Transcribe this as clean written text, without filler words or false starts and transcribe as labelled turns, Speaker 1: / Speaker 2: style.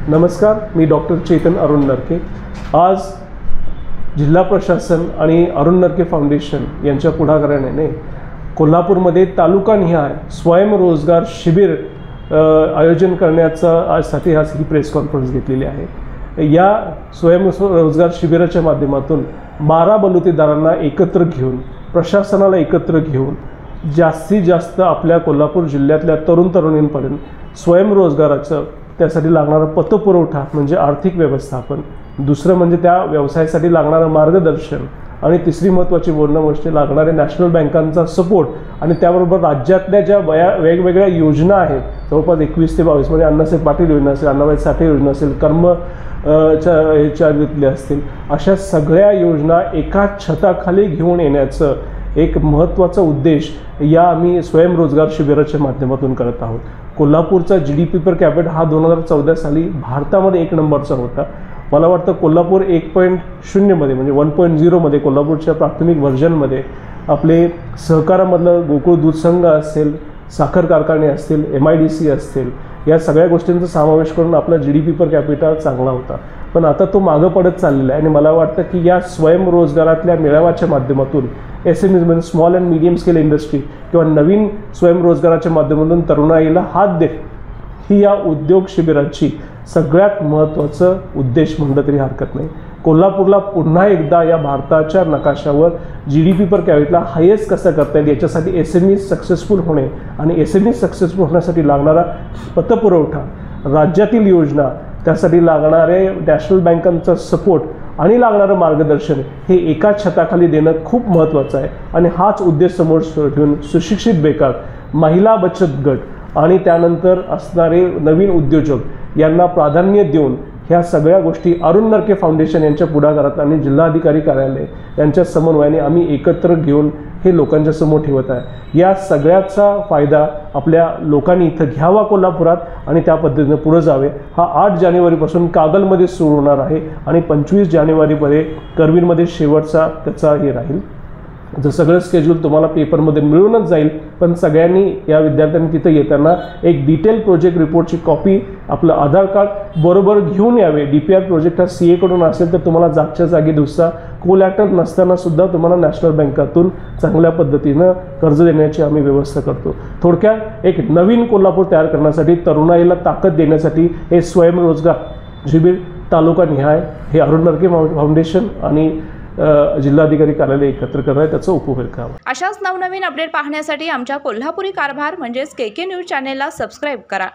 Speaker 1: नमस्कार, मी डॉक्टर चेतन अरुण नरके। आज जिल्हा प्रशासन आणि अरुण नरके फाउंडेशन यांच्या पुढाकाराने कोल्हापूरमध्ये तालुकानिहाय स्वयंरोजगार शिबिर आयोजन करण्याचा आज ही प्रेस कॉन्फरन्स घेतलेली आहे। या स्वयंरोजगार शिबिराच्या माध्यमातून 12 बलुतेदारांना एकत्र घेऊन, प्रशासनाला एकत्र घेऊन जास्तीत जास्त आपल्या कोल्हापूर जिल्ह्यातल्या तरुण-तरुणींपर्यंत स्वयंरोजगाराचं त्यासाठी लागणारा पतपुरवठा म्हणजे आर्थिक व्यवस्थापन, दुसरं म्हणजे त्या व्यवसायासाठी लागणारं मार्गदर्शन आणि तिसरी महत्त्वाची बोलणं म्हणजे लागणारे नॅशनल बँकांचा सपोर्ट आणि त्याबरोबर राज्यातल्या ज्या वेगवेगळ्या योजना आहेत, जवळपास 21 ते 22 म्हणजे अण्णासाहेब पाटील योजना असेल, अण्णाभाई साठे योजना असेल, ह्याच्यातल्या असतील, अशा सगळ्या योजना एका छताखाली घेऊन येण्याचं एक महत्त्वाचा उद्देश या आम्ही स्वयंरोजगार शिबिराच्या माध्यमातून करत आहोत। कोल्हापूरचा GDP पर कॅपिटा हा 2014 साली भारतामध्ये 1 नंबरचा होता। मला वाटतं कोल्हापूर 1.0 मध्ये म्हणजे 1.0 मध्ये कोल्हापूरच्या प्राथमिक व्हर्जनमध्ये आपले सहकारामधलं गोकुळ दूध संघ असेल, साखर कारखाने असतील, MIDC असतील, या सगळ्या गोष्टींचा समावेश करून आपला GDP पर कॅपिटा चांगला होता। पण आता तो मागं पडत चाललेला आहे आणि मला वाटतं की या स्वयंरोजगारातल्या मेळाव्याच्या माध्यमातून SMEs म्हणजे small and medium scale industry किंवा नवीन स्वयंरोजगाराच्या माध्यमातून तरुणाईला हात दे ही या उद्योग शिबिराची सगळ्यात महत्त्वाचं उद्देश म्हणलं तरी हरकत नाही। कोल्हापूरला पुन्हा एकदा या भारताच्या नकाशावर GDP पर कॅपिटला हायेस्ट कसं करता येईल याच्यासाठी SMEs सक्सेसफुल होणे आणि SMEs सक्सेसफुल होण्यासाठी लागणारा पतपुरवठा, राज्यातील योजना, त्यासाठी लागणारे नॅशनल बँकांचा सपोर्ट आणि लागणारं मार्गदर्शन हे एका छताखाली देणं खूप महत्त्वाचं आहे आणि हाच उद्देश समोर ठेवून सुशिक्षित बेकार, महिला बचत गट आणि त्यानंतर असणारे नवीन उद्योजक यांना प्राधान्य देऊन ह्या सगळ्या गोष्टी अरुण नरके फाउंडेशन यांच्या पुढाकारात आणि जिल्हाधिकारी कार्यालय यांच्या समन्वयाने आम्ही एकत्र घेऊन हे लोकांच्या समोर ठेवत आहे। या सगळ्याचा फायदा आपल्या लोकांनी इथं घ्यावा कोल्हापुरात आणि त्या पद्धतीने पुढे जावे। हा 8 जानेवारीपासून कागलमध्ये सुरू होणार आहे आणि 25 जानेवारीमध्ये करवीरमध्ये शेवटचा त्याचा हे राहील। जर सगळं स्केड्यूल तुम्हाला पेपरमध्ये मिळूनच जाईल, पण सगळ्यांनी या विद्यार्थ्यांनी तिथे येताना एक डिटेल प्रोजेक्ट रिपोर्टची कॉपी, आपलं आधार कार्ड बरोबर घेऊन यावे। DPR प्रोजेक्ट हा CA कडून असेल तर तुम्हाला जागच्या जागी दुसरा कोलॅटरल नसताना सुद्धा तुम्हाला नॅशनल बँकातून चांगल्या पद्धतीनं कर्ज देण्याची आम्ही व्यवस्था करतो। थोडक्यात एक नवीन कोल्हापूर तयार करण्यासाठी, तरुणाईला ताकद देण्यासाठी हे स्वयंरोजगार शिबिर तालुकानिहाय हे अरुण नरके फाउंडेशन आणि जिल्हाधिकारी कार्यालय एकत्र करत आहे, त्याचा उपयोग करावा।
Speaker 2: अशाच नवनवीन अपडेट पाहण्यासाठी आमच्या कोल्हापुरी कारभार म्हणजेच KK न्यूज चॅनेलला सबस्क्राईब करा।